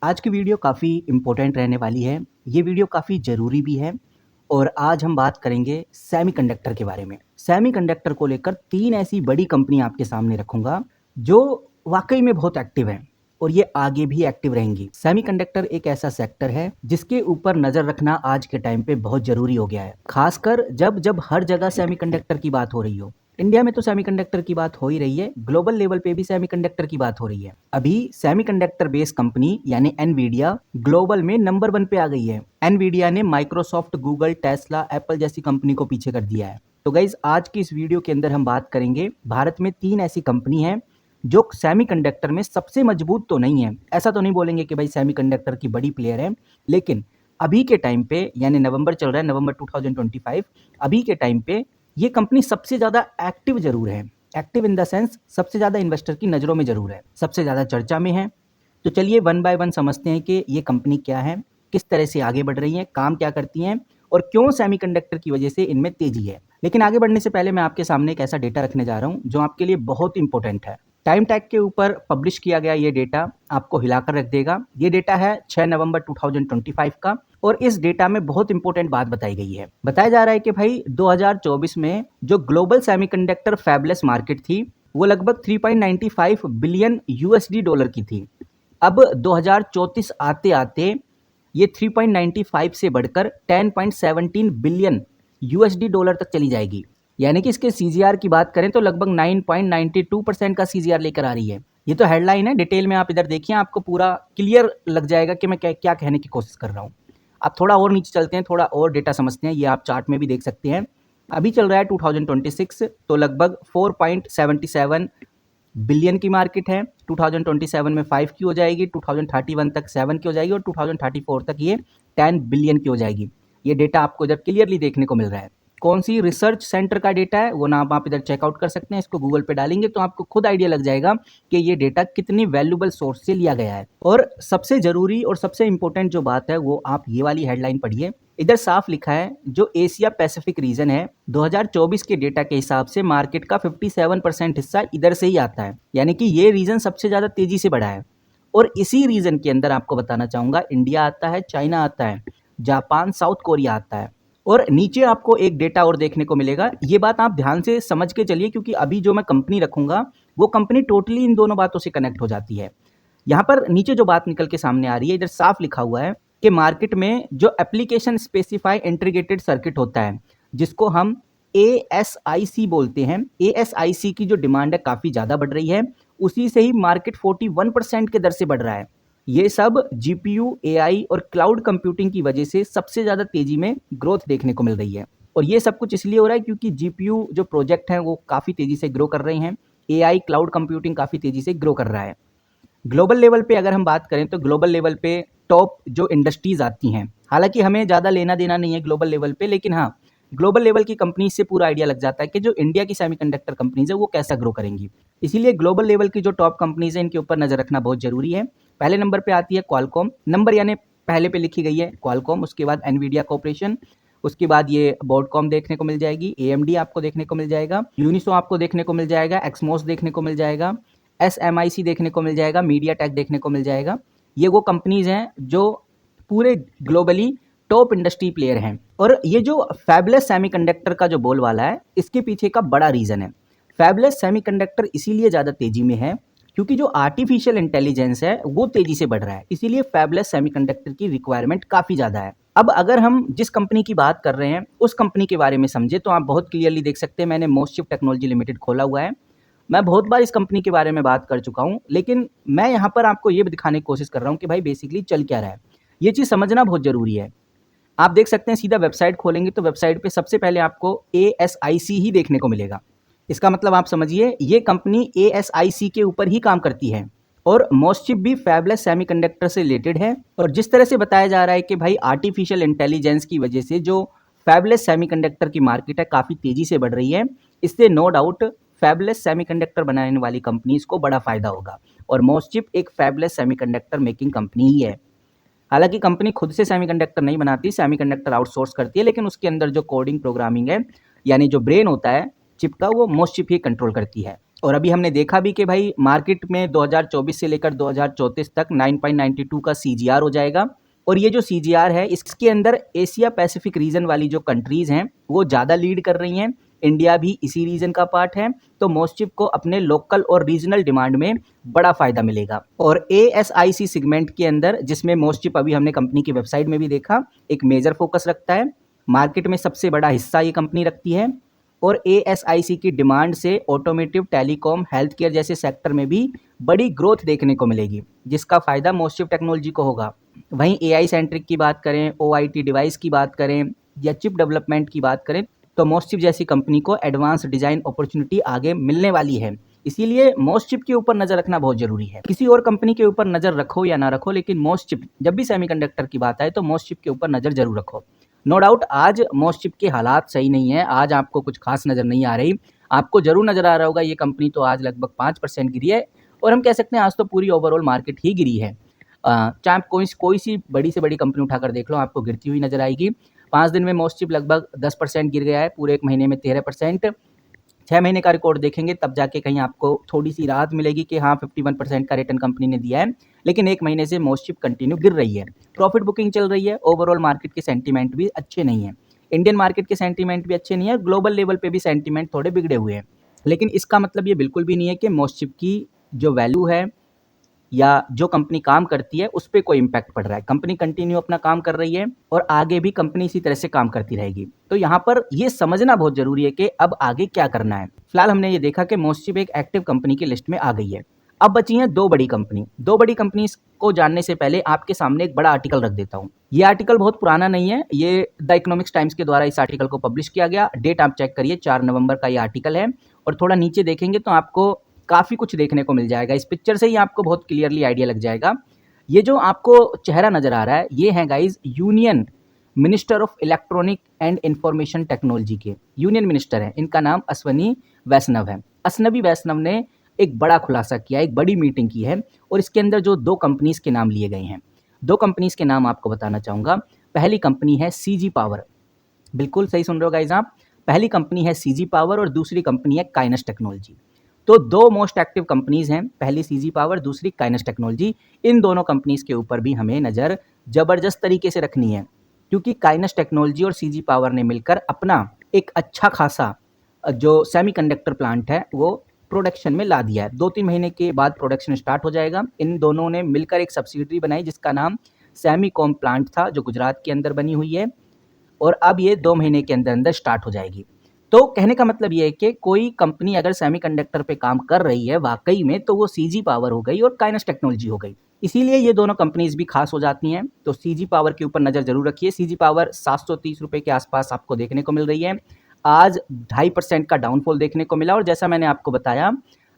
आज की वीडियो काफ़ी इम्पोर्टेंट रहने वाली है। ये वीडियो काफ़ी ज़रूरी भी है और आज हम बात करेंगे सेमीकंडक्टर के बारे में। सेमीकंडक्टर को लेकर 3 ऐसी बड़ी कंपनी आपके सामने रखूँगा, जो वाक़ई में बहुत एक्टिव हैं और ये आगे भी एक्टिव रहेंगी। सेमीकंडक्टर एक ऐसा सेक्टर है, जिसके ऊपर नज़र रखना आज के टाइम पे बहुत ज़रूरी हो गया है। ख़ासकर जब हर जगह सेमीकंडक्टर की बात हो रही हो। इंडिया में तो सेमीकंडक्टर की बात हो ही रही है, ग्लोबल लेवल पे भी सेमीकंडक्टर की बात हो रही है। अभी सेमीकंडक्टर बेस्ड कंपनी यानी एनवीडिया ग्लोबल में नंबर 1 पे आ गई है। एनवीडिया ने माइक्रोसॉफ्ट, गूगल, टेस्ला, एप्पल जैसी कंपनी को पीछे कर दिया है। तो गाइज आज की इस वीडियो के अंदर हम बात करेंगे भारत में 3 ऐसी कंपनी हैं जो सेमीकंडक्टर में सबसे मजबूत तो नहीं है, ऐसा तो नहीं बोलेंगे कि भाई सेमीकंडक्टर की बड़ी प्लेयर है, लेकिन अभी के टाइम पे यानी नवंबर चल रहा है, नवंबर 2025, अभी के टाइम पे ये कंपनी सबसे ज़्यादा एक्टिव जरूर है। एक्टिव इन द सेंस सबसे ज़्यादा इन्वेस्टर की नज़रों में जरूर है, सबसे ज़्यादा चर्चा में है। तो चलिए वन बाय वन समझते हैं कि ये कंपनी क्या है, किस तरह से आगे बढ़ रही है, काम क्या करती हैं और क्यों सेमीकंडक्टर की वजह से इनमें तेजी है। लेकिन आगे बढ़ने से पहले मैं आपके सामने एक ऐसा डेटा रखने जा रहा हूँ जो आपके लिए बहुत इंपॉर्टेंट है। टाइम टैग के ऊपर पब्लिश किया गया ये डेटा आपको हिलाकर रख देगा। ये डेटा है 6 नवंबर 2025 का और इस डेटा में बहुत इंपॉर्टेंट बात बताई गई है। बताया जा रहा है कि भाई 2024 में जो ग्लोबल सेमीकंडक्टर फैबलेस मार्केट थी वो लगभग 3.95 बिलियन यूएसडी डॉलर की थी। अब 2034 आते आते ये 3.95 से बढ़कर 10.17 बिलियन यूएसडी डॉलर तक चली जाएगी। यानी कि इसके सीजीआर की बात करें तो लगभग 9.92% का सीजीआर लेकर आ रही है। ये तो हेडलाइन है, डिटेल में आप इधर देखिए, आपको पूरा क्लियर लग जाएगा कि मैं क्या कहने की कोशिश कर रहा हूँ। आप थोड़ा और नीचे चलते हैं, थोड़ा और डेटा समझते हैं। ये आप चार्ट में भी देख सकते हैं। अभी चल रहा है 2026, तो लगभग 4.77 बिलियन की मार्केट है। 2027 में 5 की हो जाएगी, 2031 तक 7 की हो जाएगी और 2034 तक ये 10 बिलियन की हो जाएगी। ये डेटा आपको इधर क्लियरली देखने को मिल रहा है। कौन सी रिसर्च सेंटर का डेटा है वो नाम आप इधर चेकआउट कर सकते हैं। इसको गूगल पे डालेंगे तो आपको खुद आइडिया लग जाएगा कि ये डेटा कितनी वैल्यूबल सोर्स से लिया गया है। और सबसे जरूरी और सबसे इंपॉर्टेंट जो बात है वो आप ये वाली हेडलाइन पढ़िए। इधर साफ लिखा है जो एशिया पैसिफिक रीजन है 2024 के डेटा के हिसाब से मार्केट का 57% हिस्सा इधर से ही आता है। यानी कि ये रीजन सबसे ज्यादा तेजी से बढ़ा है। और इसी रीजन के अंदर आपको बताना चाहूंगा इंडिया आता है, चाइना आता है, जापान, साउथ कोरिया आता है। और नीचे आपको एक डेटा और देखने को मिलेगा। ये बात आप ध्यान से समझ के चलिए क्योंकि अभी जो मैं कंपनी रखूंगा वो कंपनी टोटली इन दोनों बातों से कनेक्ट हो जाती है। यहाँ पर नीचे जो बात निकल के सामने आ रही है, इधर साफ लिखा हुआ है कि मार्केट में जो एप्लीकेशन स्पेसिफाई इंटीग्रेटेड सर्किट होता है जिसको हम ASIC बोलते हैं, ASIC की जो डिमांड है काफ़ी ज़्यादा बढ़ रही है। उसी से ही मार्केट 41% के दर से बढ़ रहा है। ये सब जीपीयू, AI और क्लाउड कंप्यूटिंग की वजह से सबसे ज़्यादा तेजी में ग्रोथ देखने को मिल रही है। और ये सब कुछ इसलिए हो रहा है क्योंकि जीपीयू जो प्रोजेक्ट हैं वो काफ़ी तेज़ी से ग्रो कर रहे हैं। AI, क्लाउड कंप्यूटिंग काफ़ी तेज़ी से ग्रो कर रहा है। ग्लोबल लेवल पे अगर हम बात करें तो ग्लोबल लेवल पे टॉप जो इंडस्ट्रीज आती हैं, हालांकि हमें ज़्यादा लेना देना नहीं है ग्लोबल लेवल पे, लेकिन हाँ ग्लोबल लेवल की कंपनी से पूरा आइडिया लग जाता है कि जो इंडिया की सेमीकंडक्टर कंपनीज है वो कैसा ग्रो करेंगी। इसीलिए ग्लोबल लेवल की जो टॉप कंपनीज है इनके ऊपर नजर रखना बहुत जरूरी है। पहले नंबर पे आती है क्वालकॉम, नंबर यानी पहले पे लिखी गई है क्वालकॉम, उसके बाद एनवीडिया कॉर्पोरेशन, उसके बाद ये बॉर्डकॉम देखने को मिल जाएगी, AMD आपको देखने को मिल जाएगा, यूनिसो आपको देखने को मिल जाएगा, एक्समोस देखने को मिल जाएगा, SMIC देखने को मिल जाएगा, मीडिया टेक देखने को मिल जाएगा। ये वो कंपनीज हैं जो पूरे ग्लोबली टॉप इंडस्ट्री प्लेयर हैं। और ये जो फैबलेस सेमीकंडक्टर का जो बोलबाला है इसके पीछे का बड़ा रीजन है। फैबलेस सेमीकंडक्टर इसीलिए ज़्यादा तेजी में है क्योंकि जो आर्टिफिशियल इंटेलिजेंस है वो तेजी से बढ़ रहा है, इसीलिए फैबलेस सेमीकंडक्टर की रिक्वायरमेंट काफ़ी ज़्यादा है। अब अगर हम जिस कंपनी की बात कर रहे हैं उस कंपनी के बारे में समझे तो आप बहुत क्लियरली देख सकते हैं। मैंने मोस्टशिप टेक्नोलॉजी लिमिटेड खोला हुआ है। मैं बहुत बार इस कंपनी के बारे में बात कर चुका हूं, लेकिन मैं यहाँ पर आपको ये दिखाने की कोशिश कर रहा हूँ कि भाई बेसिकली चल क्या रहा है। ये चीज़ समझना बहुत ज़रूरी है। आप देख सकते हैं सीधा वेबसाइट खोलेंगे तो वेबसाइट पे सबसे पहले आपको ASIC ही देखने को मिलेगा। इसका मतलब आप समझिए ये कंपनी ASIC के ऊपर ही काम करती है और मोस्टशिप भी फैबलेस सेमीकंडक्टर से रिलेटेड है। और जिस तरह से बताया जा रहा है कि भाई आर्टिफिशियल इंटेलिजेंस की वजह से जो फैबलेस सेमीकंडक्टर की मार्केट है काफ़ी तेज़ी से बढ़ रही है, इससे नो डाउट फैबलेस सेमीकंडक्टर बनाने वाली कंपनीज को बड़ा फायदा होगा। और मोस्टशिप एक फैबलेस सेमीकंडक्टर मेकिंग कंपनी ही है। हालांकि कंपनी खुद से सेमीकंडक्टर नहीं बनाती, सेमीकंडक्टर आउटसोर्स करती है, लेकिन उसके अंदर जो कोडिंग प्रोग्रामिंग है यानी जो ब्रेन होता है चिप का वो मोस्टशिप ही कंट्रोल करती है। और अभी हमने देखा भी कि भाई मार्केट में 2024 से लेकर 2034 तक 9.92 का सीजीआर हो जाएगा। और ये जो सीजीआर है इसके अंदर एशिया पैसिफिक रीजन वाली जो कंट्रीज हैं वो ज़्यादा लीड कर रही हैं। इंडिया भी इसी रीजन का पार्ट है, तो मोस्टचिप को अपने लोकल और रीजनल डिमांड में बड़ा फायदा मिलेगा। और ASIC सेगमेंट के अंदर, जिसमें मोस्टचिप अभी हमने कंपनी की वेबसाइट में भी देखा, एक मेजर फोकस रखता है। मार्केट में सबसे बड़ा हिस्सा ये कंपनी रखती है और ASIC की डिमांड से ऑटोमेटिव, टेलीकॉम, हेल्थ केयर जैसे सेक्टर में भी बड़ी ग्रोथ देखने को मिलेगी, जिसका फायदा मोस्टचिप टेक्नोलॉजी को होगा। वहीं AI सेंट्रिक की बात करें, OIT डिवाइस की बात करें या चिप डेवलपमेंट की बात करें, तो मोस्टचिप जैसी कंपनी को एडवांस डिजाइन अपॉर्चुनिटी आगे मिलने वाली है। इसीलिए मोस्टचिप के ऊपर नजर रखना बहुत जरूरी है। किसी और कंपनी के ऊपर नजर रखो या ना रखो, लेकिन मोस्टचिप, जब भी सेमीकंडक्टर की बात आए तो मोस्टचिप के ऊपर नजर जरूर रखो। नो डाउट आज मोस्टचिप के हालात सही नहीं है, आज आपको कुछ खास नजर नहीं आ रही। आपको जरूर नजर आ रहा होगा ये कंपनी तो आज लगभग 5% गिरी है, और हम कह सकते हैं आज तो पूरी ओवरऑल मार्केट ही गिरी है। चाहे आप कोई सी बड़ी से बड़ी कंपनी उठाकर देख लो, आपको गिरती हुई नजर आएगी। 5 दिन में मोस्टचिप लगभग 10% गिर गया है, पूरे 1 महीने में 13%। 6 महीने का रिकॉर्ड देखेंगे तब जाके कहीं आपको थोड़ी सी राहत मिलेगी कि हाँ 51% का रिटर्न कंपनी ने दिया है, लेकिन 1 महीने से मोस्टचिप कंटिन्यू गिर रही है। प्रॉफिट बुकिंग चल रही है, ओवरऑल मार्केट के सेंटीमेंट भी अच्छे नहीं है, इंडियन मार्केट के सेंटीमेंट भी अच्छे नहीं है, ग्लोबल लेवल पे भी सेंटीमेंट थोड़े बिगड़े हुए हैं। लेकिन इसका मतलब ये बिल्कुल भी नहीं है कि मोस्टचिप की जो वैल्यू है या जो कंपनी काम करती है उस पर कोई इम्पैक्ट पड़ रहा है। कंपनी कंटिन्यू अपना काम कर रही है और आगे भी कंपनी इसी तरह से काम करती रहेगी। तो यहाँ पर ये समझना बहुत जरूरी है कि अब आगे क्या करना है। फिलहाल हमने ये देखा कि मोस्टचिप एक एक्टिव कंपनी की लिस्ट में आ गई है। अब बची हैं 2 बड़ी कंपनी। 2 बड़ी कंपनी को जानने से पहले आपके सामने एक बड़ा आर्टिकल रख देता हूँ। ये आर्टिकल बहुत पुराना नहीं है, ये द इकोनॉमिक्स टाइम्स के द्वारा इस आर्टिकल को पब्लिश किया गया। डेट आप चेक करिए, 4 नवंबर का ये आर्टिकल है। और थोड़ा नीचे देखेंगे तो आपको काफ़ी कुछ देखने को मिल जाएगा। इस पिक्चर से ही आपको बहुत क्लियरली आइडिया लग जाएगा। ये जो आपको चेहरा नज़र आ रहा है ये है guys union minister of electronic and information technology के यूनियन मिनिस्टर हैं। इनका नाम अश्वनी वैष्णव है। अश्वनी वैष्णव ने एक बड़ा खुलासा किया, एक बड़ी मीटिंग की है, और इसके अंदर जो 2 कंपनीज़ के नाम लिए गए हैं, 2 कंपनीज़ के नाम आपको बताना चाहूँगा। पहली कंपनी है CG पावर, बिल्कुल सही सुन रहे हो गाइज आप, पहली कंपनी है CG पावर और दूसरी कंपनी है काइनस टेक्नोलॉजी। तो 2 मोस्ट एक्टिव कंपनीज हैं, पहली CG पावर, दूसरी काइनस टेक्नोलॉजी। इन दोनों कंपनीज के ऊपर भी हमें नज़र ज़बरदस्त तरीके से रखनी है, क्योंकि काइनस टेक्नोलॉजी और CG पावर ने मिलकर अपना एक अच्छा खासा जो सेमीकंडक्टर प्लांट है वो प्रोडक्शन में ला दिया है। 2-3 महीने के बाद प्रोडक्शन स्टार्ट हो जाएगा। इन दोनों ने मिलकर एक सब्सिडरी बनाई जिसका नाम सेमीकॉम प्लांट था, जो गुजरात के अंदर बनी हुई है, और अब ये 2 महीने के अंदर अंदर स्टार्ट हो जाएगी। तो कहने का मतलब ये है कि कोई कंपनी अगर सेमीकंडक्टर पे काम कर रही है वाकई में, तो वो CG पावर हो गई और काइनस टेक्नोलॉजी हो गई। इसीलिए ये दोनों कंपनीज भी खास हो जाती हैं। तो CG पावर के ऊपर नज़र जरूर रखिए। CG पावर 730 रुपये के आसपास आपको देखने को मिल रही है। आज 2.5% का डाउनफॉल देखने को मिला, और जैसा मैंने आपको बताया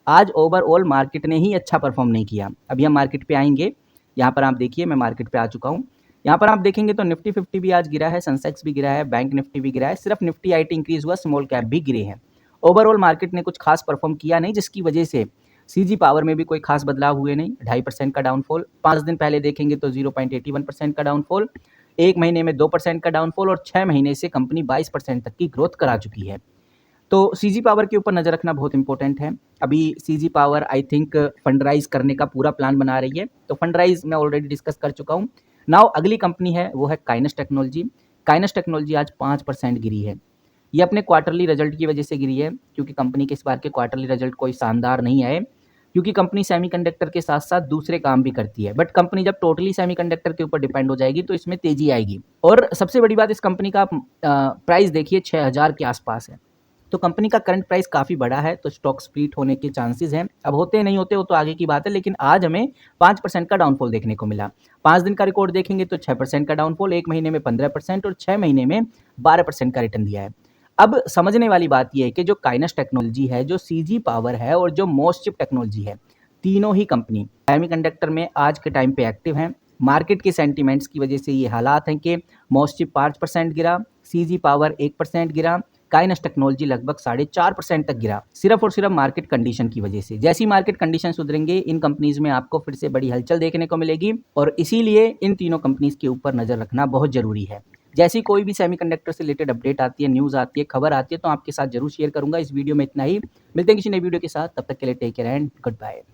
आज ओवरऑल मार्केट ने ही अच्छा परफॉर्म नहीं किया। अभी हम मार्केट पे आएंगे, यहाँ पर आप देखिए मैं मार्केट पे आ चुका हूँ। यहाँ पर आप देखेंगे तो निफ्टी 50 भी आज गिरा है, सेंसेक्स भी गिरा है, बैंक निफ्टी भी गिरा है, सिर्फ निफ्टी IT इंक्रीज हुआ, स्मॉल कैप भी गिरे हैं। ओवरऑल मार्केट ने कुछ खास परफॉर्म किया नहीं, जिसकी वजह से CG पावर में भी कोई खास बदलाव हुए नहीं। 2.5% का डाउनफॉल। 5 दिन पहले देखेंगे तो 0.81% का डाउनफॉल, 1 महीने में 2% का डाउनफॉल, और 6 महीने से कंपनी 22% तक की ग्रोथ करा चुकी है। तो CG पावर के ऊपर नज़र रखना बहुत इंपॉर्टेंट है। अभी CG पावर आई थिंक फंडराइज करने का पूरा प्लान बना रही है, तो फंडराइज मैं ऑलरेडी डिस्कस कर चुका हूँ। नाउ अगली कंपनी है वो है काइनस टेक्नोलॉजी। काइनस टेक्नोलॉजी आज 5% गिरी है। ये अपने क्वार्टरली रिजल्ट की वजह से गिरी है, क्योंकि कंपनी के इस बार के क्वार्टरली रिजल्ट कोई शानदार नहीं आए, क्योंकि कंपनी सेमीकंडक्टर के साथ साथ दूसरे काम भी करती है। बट कंपनी जब टोटली सेमीकंडक्टर के ऊपर डिपेंड हो जाएगी तो इसमें तेजी आएगी। और सबसे बड़ी बात, इस कंपनी का प्राइस देखिए 6000 के आसपास है। तो कंपनी का करंट प्राइस काफ़ी बड़ा है, तो स्टॉक स्प्लिट होने के चांसेस हैं। अब होते नहीं होते वो तो आगे की बात है, लेकिन आज हमें 5% का डाउनफॉल देखने को मिला। 5 दिन का रिकॉर्ड देखेंगे तो 6% का डाउनफॉल, 1 महीने में 15% और 6 महीने में 12% का रिटर्न दिया है। अब समझने वाली बात यह है कि जो काइनस टेक्नोलॉजी है, जो CG पावर है और जो मोस्टचिप टेक्नोलॉजी है, तीनों ही कंपनी सेमीकंडक्टर में आज के टाइम पे एक्टिव हैं। मार्केट के सेंटीमेंट्स की वजह से ये हालात हैं कि मोस्टचिप 5% गिरा, CG पावर 1% गिरा, काइनस टेक्नोलॉजी लगभग 4.5% तक गिरा, सिर्फ और सिर्फ मार्केट कंडीशन की वजह से। जैसी मार्केट कंडीशन सुधरेंगे इन कंपनीज में आपको फिर से बड़ी हलचल देखने को मिलेगी, और इसीलिए इन तीनों कंपनीज के ऊपर नजर रखना बहुत जरूरी है। जैसी कोई भी सेमीकंडक्टर से रिलेटेड अपडेट आती है, न्यूज़ आती है, खबर आती है तो आपके साथ ज़रूर शेयर करूँगा। इस वीडियो में इतना ही। मिलते हैं किसी नई वीडियो के साथ, तब तक के लिए take care and good bye.